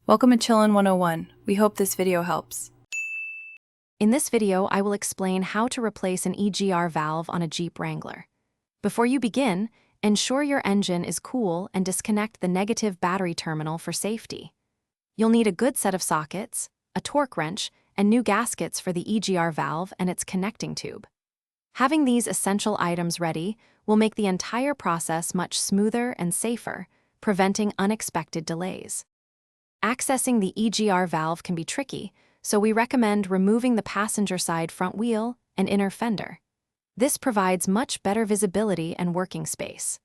Welcome to Chillin' 101. We hope this video helps. In this video, I will explain how to replace an EGR valve on a Jeep Wrangler. Before you begin, ensure your engine is cool and disconnect the negative battery terminal for safety. You'll need a good set of sockets, a torque wrench, and new gaskets for the EGR valve and its connecting tube. Having these essential items ready will make the entire process much smoother and safer, preventing unexpected delays. Accessing the EGR valve can be tricky, so we recommend removing the passenger side front wheel and inner fender. This provides much better visibility and working space.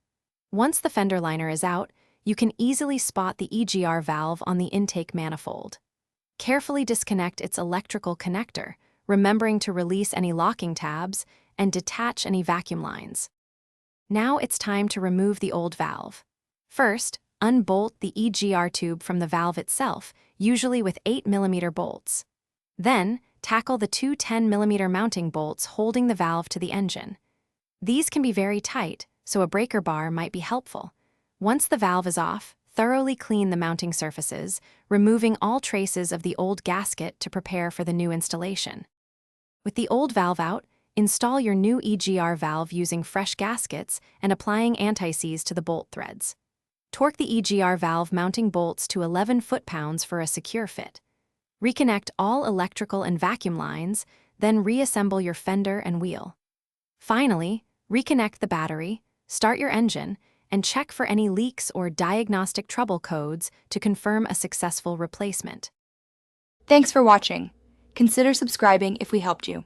Once the fender liner is out, you can easily spot the EGR valve on the intake manifold. Carefully disconnect its electrical connector, remembering to release any locking tabs and detach any vacuum lines. Now it's time to remove the old valve. First, unbolt the EGR tube from the valve itself, usually with 8mm bolts. Then, tackle the two 10mm mounting bolts holding the valve to the engine. These can be very tight, so a breaker bar might be helpful. Once the valve is off, thoroughly clean the mounting surfaces, removing all traces of the old gasket to prepare for the new installation. With the old valve out, install your new EGR valve using fresh gaskets and applying anti-seize to the bolt threads. Torque the EGR valve mounting bolts to 11 foot-pounds for a secure fit. Reconnect all electrical and vacuum lines, then reassemble your fender and wheel. Finally, reconnect the battery, start your engine, and check for any leaks or diagnostic trouble codes to confirm a successful replacement. Thanks for watching. Consider subscribing if we helped you.